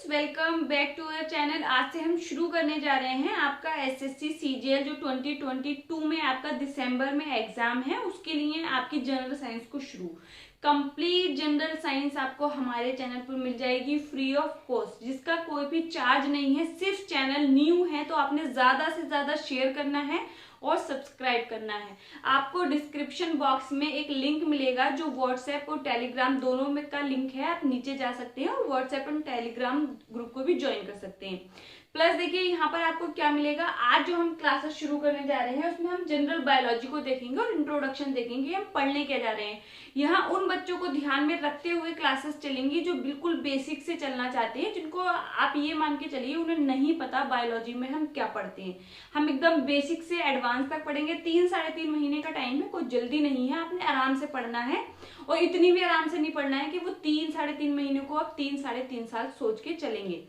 Welcome back to our channel. आज से हम शुरू करने जा रहे हैं आपका एसएससी सीजीएल जो 2022 में आपका दिसंबर में एग्जाम है, उसके लिए आपकी जनरल साइंस को शुरू कंप्लीट जनरल साइंस आपको हमारे चैनल पर मिल जाएगी फ्री ऑफ कॉस्ट, जिसका कोई भी चार्ज नहीं है। सिर्फ चैनल न्यू है तो आपने ज्यादा से ज्यादा शेयर करना है और सब्सक्राइब करना है। आपको डिस्क्रिप्शन बॉक्स में एक लिंक मिलेगा जो व्हाट्सएप और टेलीग्राम दोनों में का लिंक है, आप नीचे जा सकते हैं और व्हाट्सएप और टेलीग्राम ग्रुप को भी ज्वाइन कर सकते हैं। प्लस देखिए यहाँ पर आपको क्या मिलेगा, आज जो हम क्लासेस शुरू करने जा रहे हैं उसमें हम जनरल बायोलॉजी को देखेंगे और इंट्रोडक्शन देखेंगे, हम पढ़ने क्या जा रहे हैं। यहाँ उन बच्चों को ध्यान में रखते हुए क्लासेस चलेंगी जो बिल्कुल बेसिक से चलना चाहते हैं, जिनको आप ये मान के चलिए उन्हें नहीं पता बायोलॉजी में हम क्या पढ़ते हैं। हम एकदम बेसिक से एडवांस तक पढ़ेंगे। 3-3.5 महीने का टाइम है, कोई जल्दी नहीं है, आपने आराम से पढ़ना है और इतनी भी आराम से नहीं पढ़ना है कि वो 3-3.5 महीने को आप 3-3.5 साल सोच के चलेंगे।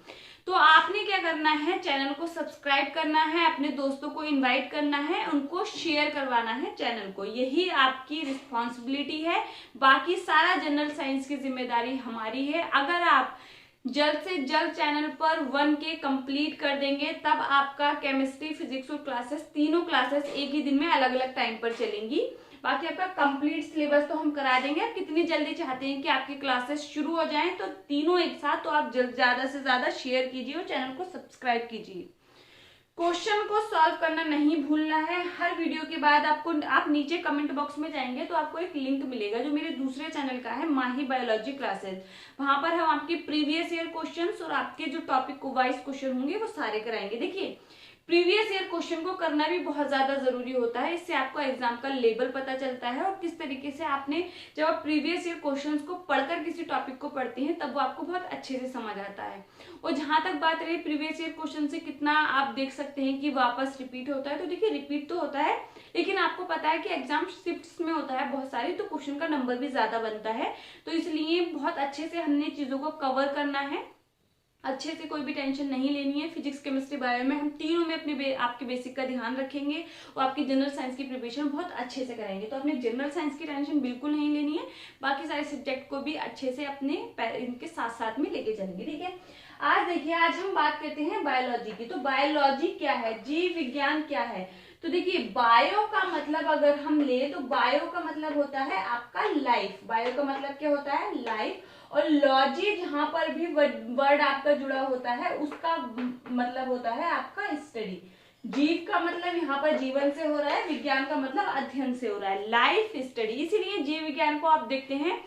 तो आपने क्या करना है, चैनल को सब्सक्राइब करना है, अपने दोस्तों को इनवाइट करना है, उनको शेयर करवाना है चैनल को, यही आपकी रिस्पॉन्सिबिलिटी है। बाकी सारा जनरल साइंस की जिम्मेदारी हमारी है। अगर आप जल्द से जल्द चैनल पर 1K कंप्लीट कर देंगे तब आपका केमिस्ट्री, फिजिक्स और क्लासेस, तीनों क्लासेस एक ही दिन में अलग अलग टाइम पर चलेंगी। बाकी आपका कंप्लीट सिलेबस तो हम करा देंगे। आप कितनी जल्दी चाहते हैं कि आपकी क्लासेस शुरू हो जाएं, तो तीनों एक साथ, तो आप ज्यादा से ज्यादा शेयर कीजिए और चैनल को सब्सक्राइब कीजिए। क्वेश्चन को सॉल्व करना नहीं भूलना है। हर वीडियो के बाद आपको, आप नीचे कमेंट बॉक्स में जाएंगे तो आपको एक लिंक मिलेगा जो मेरे दूसरे चैनल का है, माही बायोलॉजी क्लासेस। वहां पर हम आपके प्रीवियस ईयर क्वेश्चंस और आपके जो टॉपिक वाइज क्वेश्चन होंगे वो सारे कराएंगे। देखिए, प्रीवियस ईयर क्वेश्चन को करना भी बहुत ज्यादा जरूरी होता है, इससे आपको एग्जाम का लेवल पता चलता है और किस तरीके से आपने, जब आप प्रीवियस ईयर क्वेश्चंस को पढ़कर किसी टॉपिक को पढ़ते हैं तब वो आपको बहुत अच्छे से समझ आता है। और जहां तक बात रही प्रीवियस ईयर क्वेश्चन से कितना आप देख सकते हैं कि वापस रिपीट होता है, तो देखिए रिपीट तो होता है, लेकिन आपको पता है कि एग्जाम शिफ्ट्स में होता है बहुत सारी, तो क्वेश्चन का नंबर भी ज्यादा बनता है। तो इसलिए बहुत अच्छे से हमने चीजों को कवर करना है, अच्छे से कोई भी टेंशन नहीं लेनी है। फिजिक्स, केमिस्ट्री, बायो में हम तीनों में अपने आपके बेसिक का ध्यान रखेंगे और आपकी जनरल साइंस की प्रिपरेशन बहुत अच्छे से कराएंगे। तो अपने जनरल साइंस की टेंशन बिल्कुल नहीं लेनी है, बाकी सारे सब्जेक्ट को भी अच्छे से अपने इनके साथ साथ में लेके चलेंगे। ठीक है, आज देखिए, आज हम बात करते हैं बायोलॉजी की। तो बायोलॉजी क्या है, जीव विज्ञान क्या है। तो देखिए, बायो का मतलब अगर हम ले तो बायो का मतलब होता है आपका लाइफ। बायो का मतलब क्या होता है, लाइफ। और लॉजी जहां पर भी वर्ड आपका जुड़ा होता है उसका मतलब होता है आपका स्टडी। जीव का मतलब यहाँ पर जीवन से हो रहा है, विज्ञान का मतलब अध्ययन से हो रहा है, लाइफ स्टडी। इसीलिए जीव विज्ञान को आप देखते हैं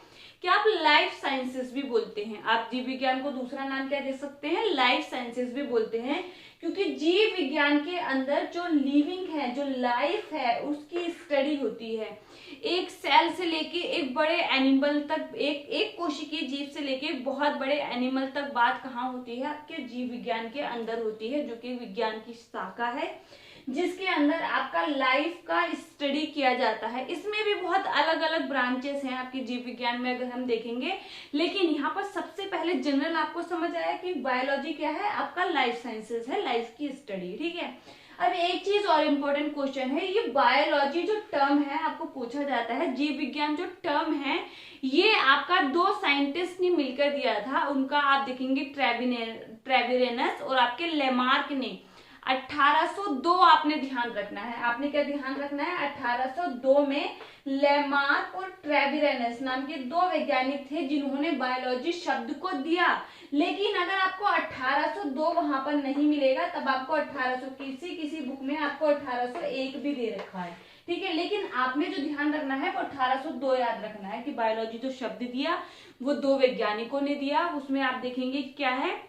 कि आप लाइफ साइंसेस भी बोलते हैं। आप जीव विज्ञान को दूसरा नाम क्या दे सकते हैं, लाइफ साइंसेस भी बोलते हैं, क्योंकि जीव विज्ञान के अंदर जो लिविंग है, जो लाइफ है, उसकी स्टडी होती है। एक सेल से लेके एक बड़े एनिमल तक, एक कोशिकीय जीव से लेके बहुत बड़े एनिमल तक बात कहाँ होती है, आपके जीव विज्ञान के अंदर होती है, जो कि विज्ञान की शाखा है जिसके अंदर आपका लाइफ का स्टडी किया जाता है। इसमें भी बहुत अलग अलग ब्रांचेस हैं आपके जीव विज्ञान में अगर हम देखेंगे, लेकिन यहाँ पर सबसे पहले जनरल आपको समझ आया कि बायोलॉजी क्या है, आपका लाइफ साइंसेस है, लाइफ की स्टडी। ठीक है, अब एक चीज और इम्पोर्टेंट क्वेश्चन है, ये बायोलॉजी जो टर्म है आपको पूछा जाता है, जीव विज्ञान जो टर्म है ये आपका 2 साइंटिस्ट ने मिलकर दिया था। उनका आप देखेंगे ट्रेविरेनस और आपके लेमार्क ने 1802, आपने ध्यान रखना है, आपने क्या ध्यान रखना है, 1802 में लेमार्क और ट्रेविरेनस नाम के 2 वैज्ञानिक थे जिन्होंने बायोलॉजी शब्द को दिया। लेकिन अगर आपको 1802 वहां पर नहीं मिलेगा तब आपको 1800 किसी बुक में आपको 1801 भी दे रखा है। ठीक है, लेकिन आपने जो ध्यान रखना है वो 1802 याद रखना है कि बायोलॉजी जो शब्द दिया वो 2 वैज्ञानिकों ने दिया। उसमें आप देखेंगे क्या है,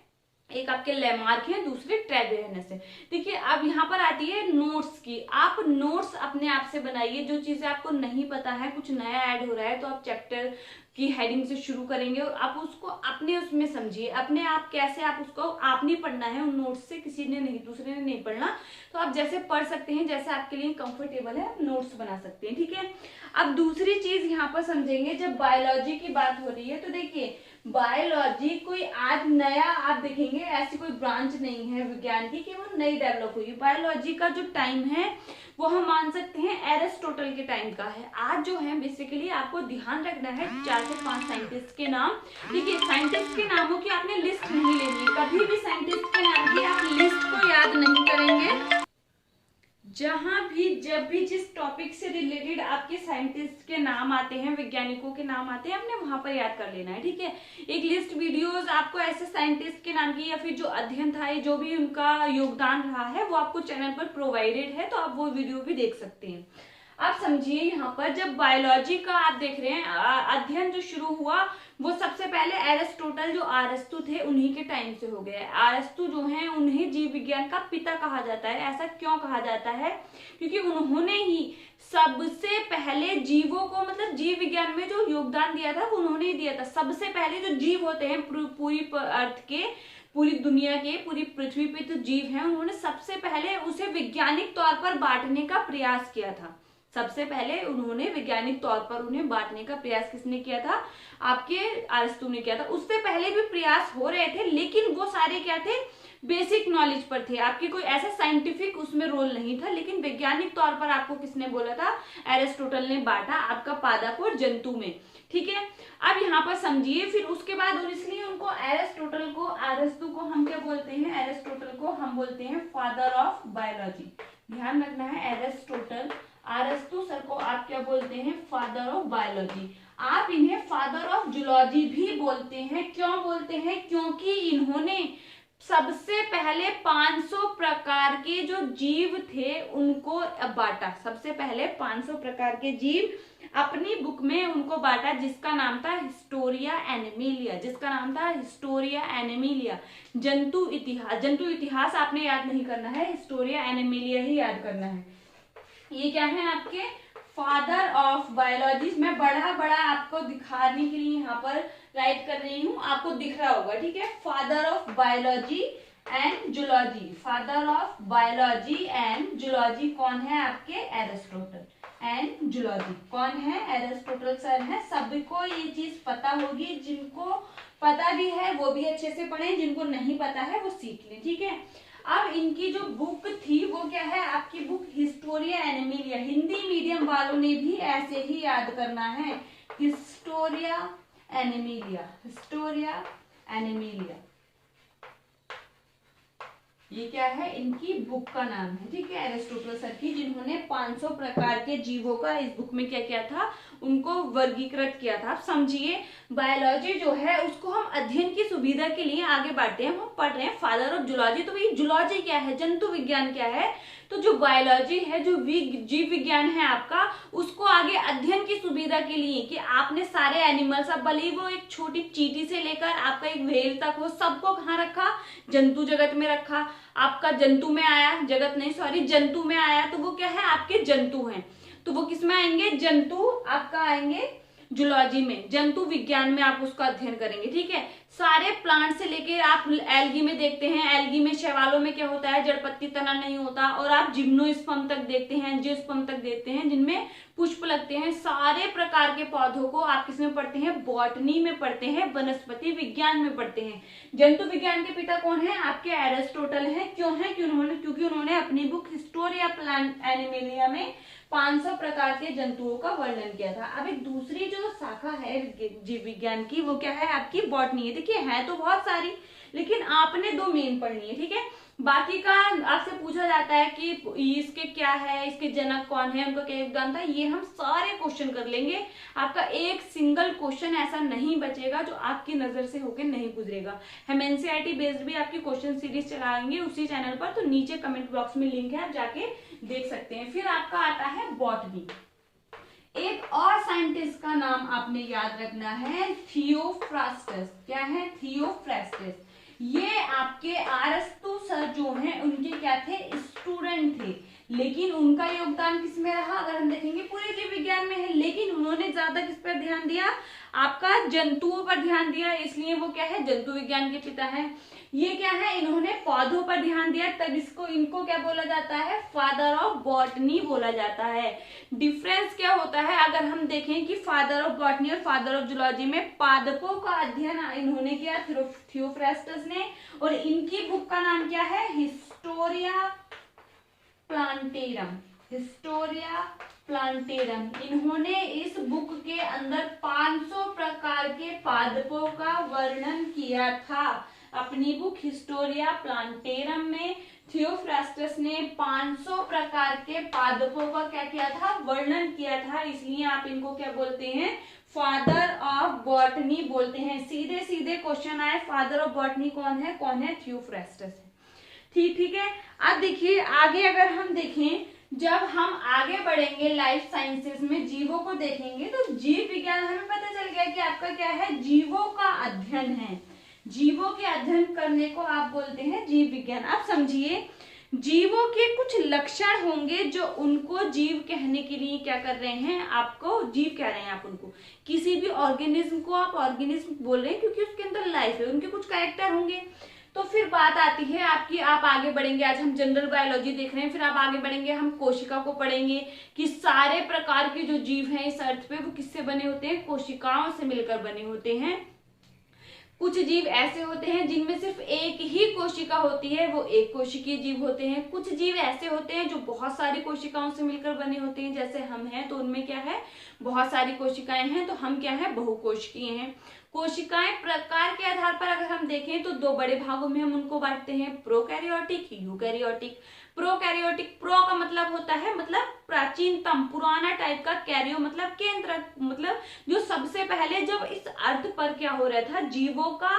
एक आपके लेमार्क है, दूसरे ट्रेविरेनस है। देखिए, अब यहाँ पर आती है नोट्स की। आप नोट्स अपने आप से बनाइए, जो चीजें आपको नहीं पता है, कुछ नया ऐड हो रहा है तो आप चैप्टर की हेडिंग से शुरू करेंगे और आप उसको अपने उसमें समझिए, अपने आप कैसे आप उसको, आप नहीं पढ़ना है उन नोट्स से, किसी ने नहीं, दूसरे ने नहीं पढ़ना, तो आप जैसे पढ़ सकते हैं, जैसे आपके लिए कंफर्टेबल है, आप नोट्स बना सकते हैं। ठीक है, अब दूसरी चीज यहाँ पर समझेंगे, जब बायोलॉजी की बात हो रही है तो देखिए, बायोलॉजी कोई आज नया आप देखेंगे ऐसी कोई ब्रांच नहीं है विज्ञान की कि वो नई डेवलप हुई। बायोलॉजी का जो टाइम है वो हम मान सकते हैं एरिस्टोटल के टाइम का है। आज जो है बेसिकली आपको ध्यान रखना है 4 से 5 साइंटिस्ट के नाम। देखिए साइंटिस्ट के नामों की आपने लिस्ट नहीं लेनी है, कभी भी साइंटिस्ट के नाम की आप लिस्ट को याद नहीं करेंगे। जहां भी जब भी जिस टॉपिक से रिलेटेड आपके साइंटिस्ट के नाम आते हैं, वैज्ञानिकों के नाम आते हैं, आपने वहां पर याद कर लेना है, ठीक है। एक लिस्ट वीडियोस आपको ऐसे साइंटिस्ट के नाम की या फिर जो अध्ययन था, जो भी उनका योगदान रहा है, वो आपको चैनल पर प्रोवाइडेड है, तो आप वो वीडियो भी देख सकते हैं। आप समझिए यहाँ पर जब बायोलॉजी का आप देख रहे हैं अध्ययन जो शुरू हुआ, वो सबसे पहले एरिस्टोटल जो अरस्तु थे उन्हीं के टाइम से हो गया। अरस्तु जो हैं उन्हें जीव विज्ञान का पिता कहा जाता है। ऐसा क्यों कहा जाता है? क्योंकि उन्होंने ही सबसे पहले जीवों को, मतलब जीव विज्ञान में जो योगदान दिया था वो उन्होंने ही दिया था। सबसे पहले जो जीव होते हैं पूरी अर्थ के, पूरी दुनिया के, पूरी पृथ्वी पे जो जीव हैं, उन्होंने सबसे पहले उसे वैज्ञानिक तौर पर बांटने का प्रयास किया था। सबसे पहले उन्होंने वैज्ञानिक तौर पर उन्हें बांटने का प्रयास किसने किया था? आपके अरस्तु ने किया था। उससे पहले भी प्रयास हो रहे थे, लेकिन वो सारे क्या थे? बेसिक नॉलेज पर थे। आपकी कोई ऐसा साइंटिफिक उसमें रोल नहीं था, लेकिन वैज्ञानिक तौर पर आपको किसने बोला था? एरिस्टोटल ने बांटा आपका पादप और जंतु में, ठीक है। अब यहाँ पर समझिए, फिर उसके बाद इसलिए उनको एरिस्टोटल को, अरस्तु को हम क्या बोलते हैं? एरिस्टोटल को हम बोलते हैं फादर ऑफ बायोलॉजी। ध्यान रखना है, एरिस्टोटल, अरस्तु सर को आप क्या बोलते हैं? Father of biology. आप इन्हें फादर ऑफ जूलॉजी भी बोलते हैं। क्यों बोलते हैं? क्योंकि इन्होंने सबसे पहले 500 प्रकार के जो जीव थे उनको बांटा। सबसे पहले 500 प्रकार के जीव अपनी बुक में उनको बांटा, जिसका नाम था हिस्टोरिया एनिमिलिया। जिसका नाम था हिस्टोरिया एनिमिलिया। जंतु इतिहास, जंतु इतिहास आपने याद नहीं करना है, हिस्टोरिया एनिमिलिया ही याद करना है। ये क्या है? आपके फादर ऑफ बायोलॉजी। मैं बड़ा बड़ा आपको दिखाने के लिए यहाँ पर राइट कर रही हूँ, आपको दिख रहा होगा, ठीक है। Father of biology and zoology. Father of biology and zoology कौन है? आपके एरिस्टोटल। एंड जूलॉजी कौन है? एरिस्टोटल सर है। सबको ये चीज पता होगी, जिनको पता भी है वो भी अच्छे से पढ़ें, जिनको नहीं पता है वो सीख लें, ठीक है। अब इनकी जो बुक थी वो क्या है? आपकी book Historia Animalia. Hindi medium वालों ने भी ऐसे ही याद करना है, हिस्टोरिया एनिमिलिया। हिस्टोरिया एनिमिलिया ये क्या है? इनकी बुक का नाम है, ठीक है, एरिस्टोटल सर की, जिन्होंने 500 प्रकार के जीवों का इस बुक में क्या किया था? उनको वर्गीकृत किया था। आप समझिए, बायोलॉजी जो है उसको हम अध्ययन की सुविधा के लिए आगे बढ़ते हैं। हम पढ़ रहे हैं फादर ऑफ जूलॉजी, तो ये जूलॉजी क्या है? जंतु विज्ञान क्या है? तो जो बायोलॉजी है, जो जीव विज्ञान है आपका, उसको आगे अध्ययन की सुविधा के लिए कि आपने सारे एनिमल्स, अब भले ही वो एक छोटी चींटी से लेकर आपका एक व्हेल तक हो, सबको कहाँ रखा? जंतु जगत में रखा। आपका जंतु में आया, जगत नहीं सॉरी, जंतु में आया, तो वो क्या है? आपके जंतु हैं। तो वो किस में आएंगे? जंतु आपका आएंगे जूलॉजी में, जंतु विज्ञान में आप उसका अध्ययन करेंगे, ठीक है। सारे प्लांट से लेके आप एल्गी में देखते हैं, एल्गी में, शैवालों में क्या होता है? जड़ पत्ती तना नहीं होता। और आप जिम्नोस्पर्म तक देखते हैं, एंजियोस्पर्म तक देखते हैं, जिनमें पुष्प लगते हैं। सारे प्रकार के पौधों को आप किसमें पढ़ते हैं? बॉटनी में पढ़ते हैं, वनस्पति विज्ञान में पढ़ते हैं। जंतु विज्ञान के पिता कौन है? आपके एरिस्टोटल है। क्यों है? क्योंकि उन्होंने अपनी बुक हिस्टोरिया एनिमिलिया में 500 प्रकार के जंतुओं का वर्णन किया था। अब एक दूसरी जो शाखा है जीव विज्ञान की, वो क्या है? आपकी बॉटनी है। देखिए है तो बहुत सारी, लेकिन आपने 2 मेन पढ़नी है, ठीक है। बाकी का आपसे पूछा जाता है कि इसके क्या है, इसके जनक कौन है, उनका क्या योगदान था, ये हम सारे क्वेश्चन कर लेंगे। आपका एक सिंगल क्वेश्चन ऐसा नहीं बचेगा जो आपकी नजर से होकर नहीं गुजरेगा। हम एनसीईआरटी बेस्ड भी आपकी क्वेश्चन सीरीज चलाएंगे उसी चैनल पर, तो नीचे कमेंट बॉक्स में लिंक है, आप जाके देख सकते हैं। फिर आपका आता है बॉटनी। एक और साइंटिस्ट का नाम आपने याद रखना है, थियोफ्रास्टस। क्या है? थियोफ्रास्टस। ये आपके अरस्तु सर जो हैं उनके क्या थे? स्टूडेंट थे, लेकिन उनका योगदान किसमें रहा? अगर हम देखेंगे पूरे जीव विज्ञान में है, लेकिन उन्होंने ज्यादा किस पर ध्यान दिया? आपका जंतुओं पर ध्यान दिया, इसलिए वो क्या है? जंतु विज्ञान के पिता है। ये क्या है? इन्होंने पौधों पर ध्यान दिया, तब इनको क्या बोला जाता है? फादर ऑफ बॉटनी बोला जाता है। डिफरेंस क्या होता है अगर हम देखें कि फादर ऑफ बॉटनी और फादर ऑफ जूलॉजी में? पादपों का अध्ययन इन्होंने किया, थियोफ्रास्टस ने, और इनकी बुक का नाम क्या है? Historia plantarum. Historia plantarum. इन्होंने इस बुक के अंदर 500 प्रकार के पादपों का वर्णन किया था। अपनी बुक हिस्टोरिया प्लांटेरम में थियोफ्रास्टस ने 500 प्रकार के पादपों का क्या किया था, वर्णन किया था। इसलिए आप इनको क्या बोलते हैं, फादर ऑफ बॉटनी बोलते हैं। सीधे सीधे क्वेश्चन आए, फादर ऑफ बॉटनी कौन है, कौन है, थियोफ्रास्टस है। ठीक है। अब देखिए आगे अगर हम देखें, जब हम आगे बढ़ेंगे लाइफ साइंसेस में जीवों को देखेंगे तो जीव विज्ञान हमें पता चल गया कि आपका क्या है, जीवों का अध्ययन है। जीवों के अध्ययन करने को आप बोलते हैं जीव विज्ञान। आप समझिए जीवों के कुछ लक्षण होंगे जो उनको जीव कहने के लिए क्या कर रहे हैं, आपको जीव कह रहे हैं। आप उनको किसी भी ऑर्गेनिज्म को आप ऑर्गेनिज्म बोल रहे हैं क्योंकि उसके अंदर लाइफ है, उनके कुछ कैरेक्टर होंगे। तो फिर बात आती है आपकी, आप आगे बढ़ेंगे, आज हम जनरल बायोलॉजी देख रहे हैं, फिर आप आगे बढ़ेंगे, हम कोशिका को पढ़ेंगे कि सारे प्रकार के जो जीव हैं इस अर्थ पे वो किससे बने होते हैं, कोशिकाओं से मिलकर बने होते हैं। कुछ जीव ऐसे होते हैं जिनमें सिर्फ एक ही कोशिका होती है, वो एक कोशिकीय जीव होते हैं। कुछ जीव ऐसे होते हैं जो बहुत सारी कोशिकाओं से मिलकर बने होते हैं, जैसे हम हैं तो उनमें क्या है, बहुत सारी कोशिकाएं हैं, तो हम क्या है, बहुकोशिकीय हैं। कोशिकाएं प्रकार के आधार पर अगर हम देखें तो दो बड़े भागों में हम उनको बांटते हैं, प्रोकैरियोटिक, यूकैरियोटिक। प्रोकैरियोटिक, प्रो का मतलब होता है मतलब प्राचीनतम, पुराना टाइप का, कैरियो मतलब केंद्र, मतलब जो सबसे पहले जब इस अर्थ पर क्या हो रहा था, जीवों का,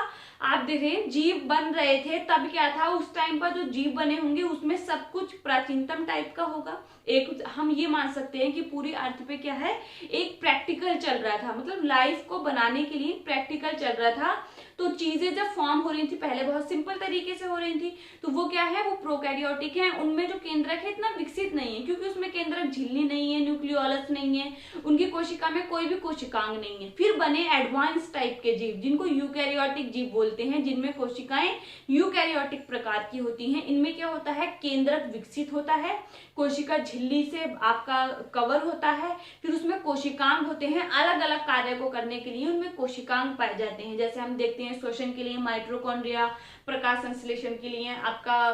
आप देखें जीव बन रहे थे तब क्या था, उस टाइम पर जो जीव बने होंगे उसमें सब कुछ प्राचीनतम टाइप का होगा। एक हम ये मान सकते हैं कि पूरी अर्थ पे क्या है, एक प्रैक्टिकल चल रहा था, मतलब लाइफ को बनाने के लिए प्रैक्टिकल चल रहा था। तो चीजें जब फॉर्म हो रही थी पहले बहुत सिंपल तरीके से हो रही थी, तो वो क्या है, वो प्रोकैरियोटिक है। उनमें जो केंद्रक है इतना विकसित नहीं है क्योंकि उसमें केंद्रक झिल्ली नहीं है, न्यूक्लियोलस नहीं है, उनकी कोशिका में कोई भी कोशिकांग नहीं है। फिर बने एडवांस टाइप के जीव जिनको यूकैरियोटिक जीव बोलते हैं, जिनमें कोशिकाएं यूकैरियोटिक प्रकार की होती हैं। इनमें क्या होता है, केंद्रक विकसित होता है, कोशिका झिल्ली से आपका कवर होता है, फिर उसमें कोशिकांग होते हैं, अलग अलग कार्य को करने के लिए उनमें कोशिकांग पाए जाते हैं। जैसे हम देखते हैं श्वसन के लिए माइटोकॉन्ड्रिया, प्रकाश संश्लेषण के लिए आपका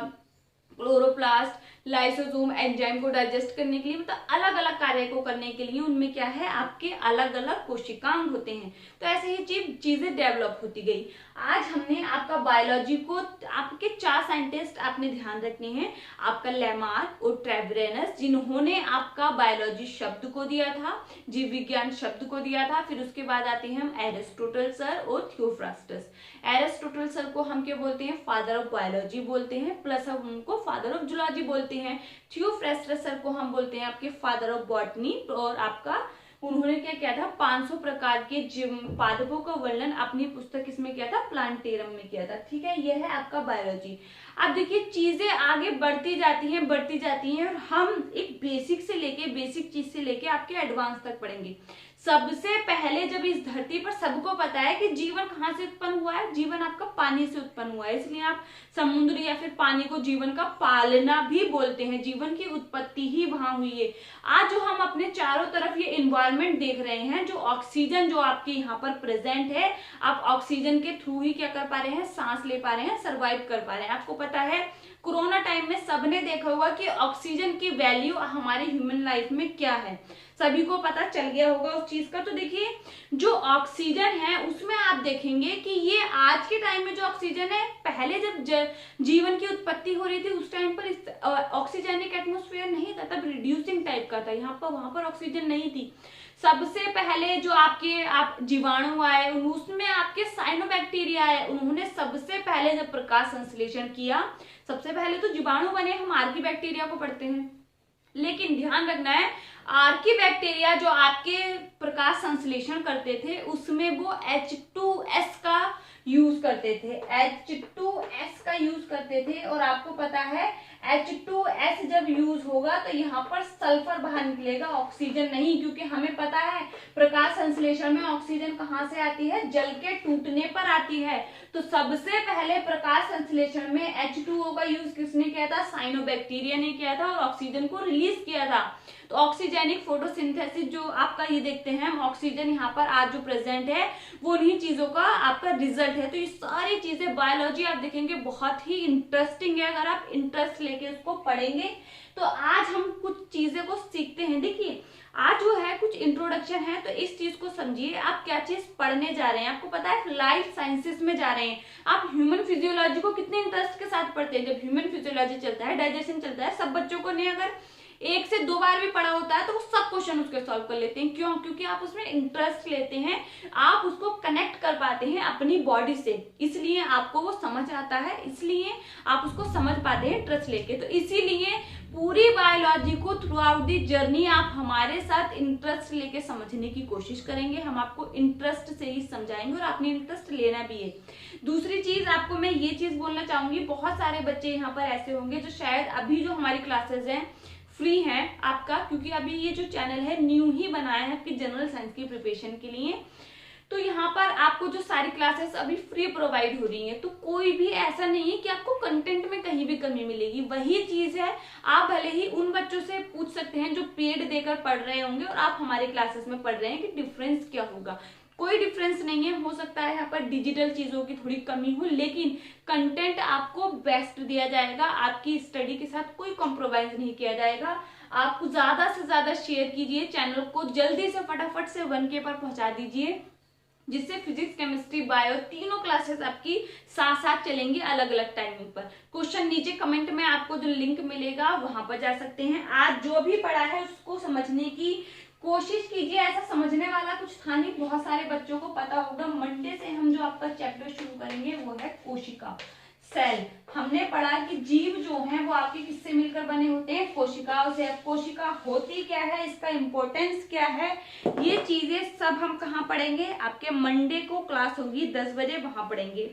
क्लोरोप्लास्ट, लाइसोसोम, एंजाइम को डाइजेस्ट करने के लिए, मतलब अलग अलग कार्य को करने के लिए उनमें क्या है, आपके अलग अलग कोशिकांग होते हैं। तो ऐसे ही चीजें डेवलप होती गई। आज हमने आपका बायोलॉजी को, आपके 4 साइंटिस्ट आपने ध्यान रखने हैं, आपका लेमार्क और ट्रेवेरनस, जिन्होंने आपका बायोलॉजी शब्द को दिया था, जीव विज्ञान शब्द को दिया था। फिर उसके बाद आते हैं हम एरिस्टोटल सर और थियोफ्रास्टस। एरिस्टोटल सर को हम क्या बोलते हैं, फादर ऑफ बायोलॉजी बोलते हैं, प्लस हम उनको फादर ऑफ जूलॉजी बोलते हैं। थियोफ्रास्टस सर को हम बोलते हैं आपके फादर ऑफ बॉटनी, और आपका उन्होंने क्या किया था, 500 प्रकार के पादपों का वर्णन अपनी पुस्तक इसमें किया था, प्लांटेरम में किया था। ठीक है, यह है आपका बायोलॉजी। अब देखिए चीजें आगे बढ़ती जाती हैं और हम एक बेसिक चीज से लेके आपके एडवांस तक पढ़ेंगे। सबसे पहले जब इस धरती पर सबको पता है कि जीवन कहाँ से उत्पन्न हुआ है, जीवन आपका पानी से उत्पन्न हुआ है, इसलिए आप समुद्र या फिर पानी को जीवन का पालना भी बोलते हैं। जीवन की उत्पत्ति ही वहां हुई है। आज जो हम अपने चारों तरफ ये इन्वायरमेंट देख रहे हैं, जो ऑक्सीजन जो आपके यहाँ पर प्रेजेंट है, आप ऑक्सीजन के थ्रू ही क्या कर पा रहे हैं, सांस ले पा रहे हैं, सर्वाइव कर पा रहे हैं। आपको पता है कोरोना टाइम में सबने देखा होगा कि ऑक्सीजन की वैल्यू हमारी ह्यूमन लाइफ में क्या है, सभी को पता चल गया होगा उस चीज का। तो देखिए जो ऑक्सीजन है उसमें आप देखेंगे कि ये आज के टाइम में जो ऑक्सीजन है, पहले जब जीवन की उत्पत्ति हो रही थी उस टाइम पर ऑक्सीजनिक एटमोस्फेयर नहीं था, तब रिड्यूसिंग टाइप का था, यहाँ पर वहां पर ऑक्सीजन नहीं थी। सबसे पहले जो आप जीवाणु आए, उसमें आपके साइनोबैक्टीरिया आए, उन्होंने सबसे पहले जब प्रकाश संश्लेषण किया, सबसे पहले तो जीवाणु बने, हम आर्कीबैक्टीरिया को पढ़ते हैं, लेकिन ध्यान रखना है आर्कीबैक्टीरिया जो आपके प्रकाश संश्लेषण करते थे उसमें वो H2S का यूज करते थे, H2S का यूज करते थे। और आपको पता है H2S जब यूज होगा तो यहाँ पर सल्फर बाहर निकलेगा, ऑक्सीजन नहीं, क्योंकि हमें पता है प्रकाश संश्लेषण में ऑक्सीजन कहाँ से आती है, जल के टूटने पर आती है। तो सबसे पहले प्रकाश संश्लेषण में H2O का यूज किसने किया था, साइनोबैक्टीरिया ने किया था और ऑक्सीजन को रिलीज किया था। तो ऑक्सीजेनिक फोटोसिंथेसिस जो आपका ये देखते हैं हम, ऑक्सीजन यहाँ पर आज जो प्रेजेंट है वो उन्हीं चीजों का आपका रिजल्ट है। तो ये सारी चीजें बायोलॉजी आप देखेंगे बहुत ही इंटरेस्टिंग है, अगर आप इंटरेस्ट लेके उसको पढ़ेंगे। तो आज हम कुछ चीजें को सीखते हैं। देखिए आज जो है कुछ इंट्रोडक्शन है, तो इस चीज को समझिए आप क्या चीज पढ़ने जा रहे हैं। आपको पता है लाइफ साइंसेस में जा रहे हैं, आप ह्यूमन फिजियोलॉजी को कितने इंटरेस्ट के साथ पढ़ते हैं। जब ह्यूमन फिजियोलॉजी चलता है, डाइजेशन चलता है, सब बच्चों को ने अगर 1 से 2 बार भी पढ़ा होता है तो वो सब क्वेश्चन उसके सॉल्व कर लेते हैं। क्यों? क्योंकि आप उसमें इंटरेस्ट लेते हैं, आप उसको कनेक्ट कर पाते हैं अपनी बॉडी से, इसलिए आपको वो समझ आता है, इसलिए आप उसको समझ पाते हैं इंटरेस्ट लेके। तो इसीलिए पूरी बायोलॉजी को थ्रू आउट दी जर्नी आप हमारे साथ इंटरेस्ट लेके समझने की कोशिश करेंगे। हम आपको इंटरेस्ट से ही समझाएंगे और आपने इंटरेस्ट लेना भी है। दूसरी चीज आपको मैं ये चीज बोलना चाहूंगी, बहुत सारे बच्चे यहाँ पर ऐसे होंगे जो शायद अभी जो हमारी क्लासेस हैं फ्री है आपका, क्योंकि अभी ये जो चैनल है न्यू ही बनाया है आपकी जनरल साइंस की प्रिपरेशन के लिए। तो यहाँ पर आपको जो सारी क्लासेस अभी फ्री प्रोवाइड हो रही हैं, तो कोई भी ऐसा नहीं है कि आपको कंटेंट में कहीं भी कमी मिलेगी। वही चीज है, आप भले ही उन बच्चों से पूछ सकते हैं जो पेड देकर पढ़ रहे होंगे और आप हमारे क्लासेस में पढ़ रहे हैं कि डिफरेंस क्या होगा। कोई डिफरेंस नहीं है, हो सकता है यहाँ पर डिजिटल चीजों की थोड़ी कमी हो, लेकिन कंटेंट आपको बेस्ट दिया जाएगा। आपकी स्टडी के साथ कोई कॉम्प्रोमाइज नहीं किया जाएगा। आप ज्यादा से ज्यादा शेयर कीजिए, चैनल को जल्दी से फटाफट से 1K पर पहुंचा दीजिए, जिससे फिजिक्स केमिस्ट्री बायो तीनों क्लासेस आपकी साथ साथ चलेंगी अलग अलग टाइमिंग पर। क्वेश्चन नीचे कमेंट में आपको जो लिंक मिलेगा वहां पर जा सकते हैं। आज जो भी पढ़ा है उसको समझने की कोशिश कीजिए, ऐसा समझने वाला कुछ था नहीं, बहुत सारे बच्चों को पता होगा। मंडे से हम जो आपका चैप्टर शुरू करेंगे वो है कोशिका, सेल। हमने पढ़ा कि जीव जो हैं वो आपके किससे मिलकर बने होते हैं, कोशिकाओं से। कोशिका होती क्या है, इसका इंपॉर्टेंस क्या है, ये चीजें सब हम कहाँ पढ़ेंगे, आपके मंडे को क्लास होगी 10 बजे, वहां पढ़ेंगे।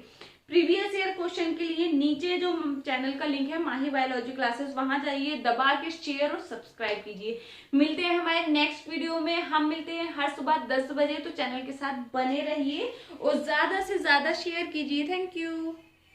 प्रीवियस ईयर क्वेश्चन के लिए नीचे जो चैनल का लिंक है माही बायोलॉजी क्लासेस, वहां जाइए, दबा के शेयर और सब्सक्राइब कीजिए। मिलते हैं हमारे नेक्स्ट वीडियो में, हम मिलते हैं हर सुबह 10 बजे। तो चैनल के साथ बने रहिए और ज्यादा से ज्यादा शेयर कीजिए। Thank you.